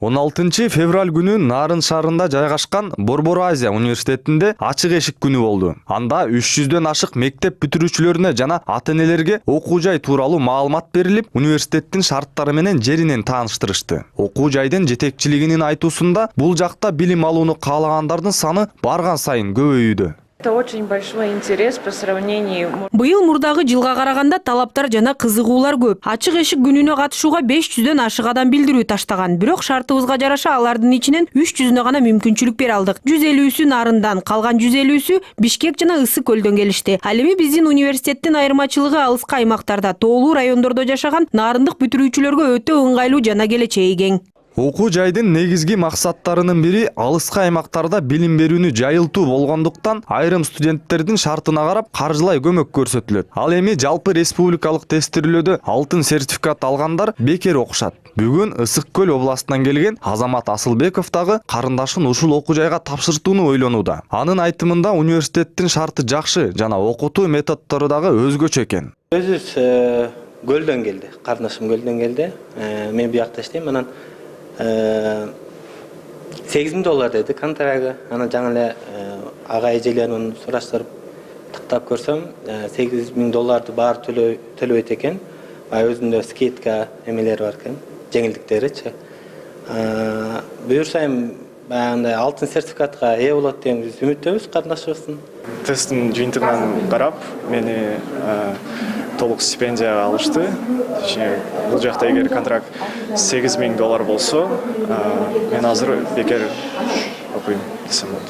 16 февраль күнү Нарын шаарында жайгашкан Борбор Азия университетинде ачык эшик күнү болду. Анда 300дөн ашык мектеп бүтүрүүчүлөрүнө жана ата-энелерге окуу жай тууралуу маалымат берилип, университеттин шарттары менен жеринен тааныштырышты. Окуу жайдын жетекчилигинин айтуусунда бул жакта билим алууну каалагандардын саны барган сайын көбөйүүдө. Это очень большой интерес по сравнению. Быйыл мурдагы жылга караганда талаптар жана кызыгуулар көп. Ачык эшик күнүнө катышууга 500дөн ашык адам билдирүү таштаган. Бирок шартыбызга жараша алардын ичинен 300-үнө гана мүмкүнчүлүк бере алдык. 150сү Нарындан, калган 150сү Бишкек жана Ысык көлдөн келишти. Ал эми биздин университеттин айырмачылыгы алыска аймактарда, тоолуу райондордо жашаган нарындык бүтүрүүчүлөргө өтө ыңгайлуу жана келечеги кең. Окуу жайдын негизги максаттарынын бири алыска аймактарда билим берүүнү жайылтуу болгондуктан айрым студенттердин шартына карап каржылай көмөк көрсөтүлөт. Ал эми жалпы республикалык тестирүүлөөдө алтын сертификат алгандар бекер окушат. Бүгүн Ысык көл областынан келген Азамат Асылбеков дагы карындашын ушул окуу жайга тапшыртууну ойлонууда. Анын айтымында университеттин шарты жакшы жана окутуу методдору дагы өзгөчө экен. Өзүбүз көлдөн келди, карындашым көлдөн келди. Мен биякта иштейм, анан $8.000 dedi kontrагы. Ана жаңа эле ага эжелеринен сураштырып тактап көрсөм, $8.000 баары төлөбөйт экен. Өзүндө скидка эмелери бар экен, жеңилдиктеричи. Буюрсайм, баягындай алтын сертификатка ээ болот деген биз үмүттөбүз карындашыбыздын. Тесттин жыйынтыгынан карап, мени толук стипендияга алышты. Бул жакта эгер контракт $8.000 болсо, мен азыр бекер окуйм десем болот.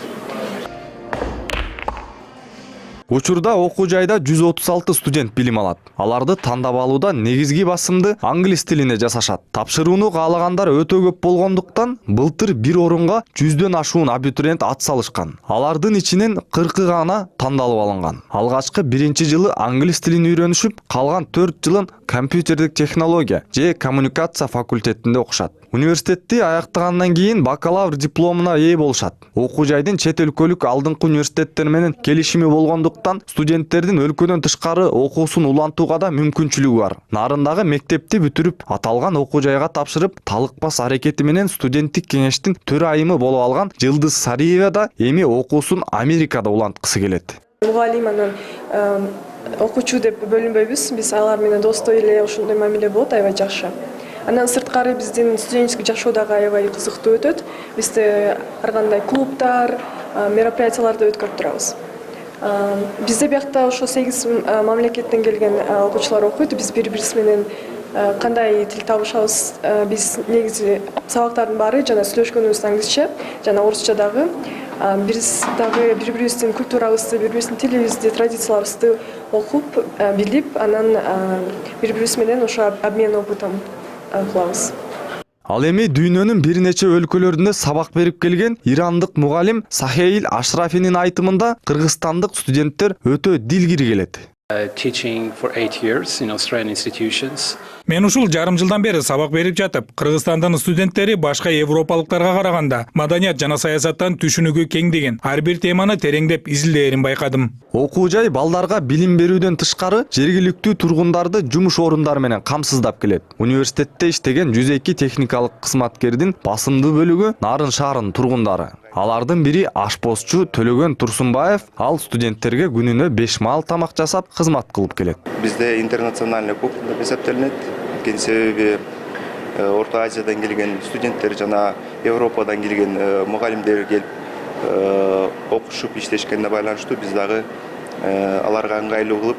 Учурда окуу жайда 136 студент билим алат. Аларды тандап алууда негизги басымды англис тилине жасашат. Тапшырууну каалагандар өтө көп болгондуктан былтыр бир орунга 100дөн ашуун абитуриент ат салышкан. Алардын ичинен 40 гана тандалып алынган. Алгачкы биринчи жылы англис тилин үйрөнүшүп, калган 4 жылын компьютердик технология же коммуникация факультетинде окушат. Университетти аяктагандан кийин бакалавр дипломуна ээ болушат. Окуу жайдын чет өлкөлүк алдыңкы университеттер менен келишими болгондуктан студенттердин өлкөдөн тышкары окуусун улантууга да мүмкүнчүлүгү бар. Нарындагы мектепти бүтүрүп, аталган окуу жайга тапшырып, талыкпас аракети менен студенттик кеңештин төрайымы болуп алган Жылдыз Сариева да эми окуусун Америкада уланткысы келет. Мугалим анан окуучу деп бөлүнбөйбүз. Биз алар менен достой эле ошондой мамиле болот, аябай жакшы. Андан сырткары биздин студенческий жашоо дагы аябай кызыктуу өтөт. Бизде ар кандай клубдар, мероприятияларды өткөрүп турабыз. Бизде биякта ошо 8 мамлекеттен келген окуучулар окуйт. Биз бири-бирибиз менен кандай тил табышабыз. Биз негизи сабактардын баары жана сүйлөшкөнүбүз англисче жана орусча дагы. Биз дагы бири-бирибиздин культурабызды, бири-бирибиздин тилибизди, традицияларыбызды окуп, билип, анан бири-бирибиз менен ошо обмен опытын кылабыз. Ал эми дүйнөнүн бир нече өлкөлөрүндө сабак берип келген ирандык мугалим Сахеил Ашрафинин айтымында кыргызстандык студенттер өтө дилгир келет. Teaching for 8 years in Australian institutions. Мен ушул жарым жылдан бери сабак берип жатып, Кыргызстандын студенттери башка европалыктарга караганда маданият жана саясаттан түшүнүгү кең деген ар бир теманы тереңдеп изилдээрин байкадым. Окуу жай балдарга билим берүүдөн тышкары жергиликтүү тургундарды жумуш орундары менен камсыздап келет. Университетте иштеген 102 техникалык кызматкердин басымдуу бөлүгү Нарын шаарынын тургундары. Алардын бири ашпозчу Төлөгөн Турсунбаев, ал студенттерге күнүнө 5 маал тамак жасап кызмат кылып келет. Бизде интернациональный кухня деп эсептелинет. Себеби Орто Азиядан келген студенттер жана Европадан келген мугалимдер келип окушуп иштешкенине байланыштуу биз дагы аларга ыңгайлуу кылып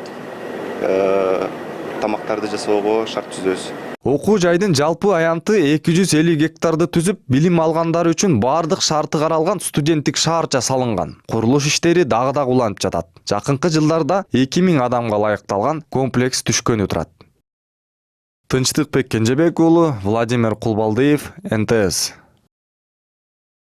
тамактарды жасоого шарт түзөбүз. Окуу жайдын жалпы аянты 250 гектарды түзүп, билим алгандар үчүн бардык шарты каралган студенттик шаарча салынган. Курулуш иштери дагы уланып жатат. Жакынкы жылдарда 2000 адамга ылайыкталган комплекс түшкөнү турат. Тынчтыкбек Кенжебек уулу, Владимир Кулбалдиев, НТС.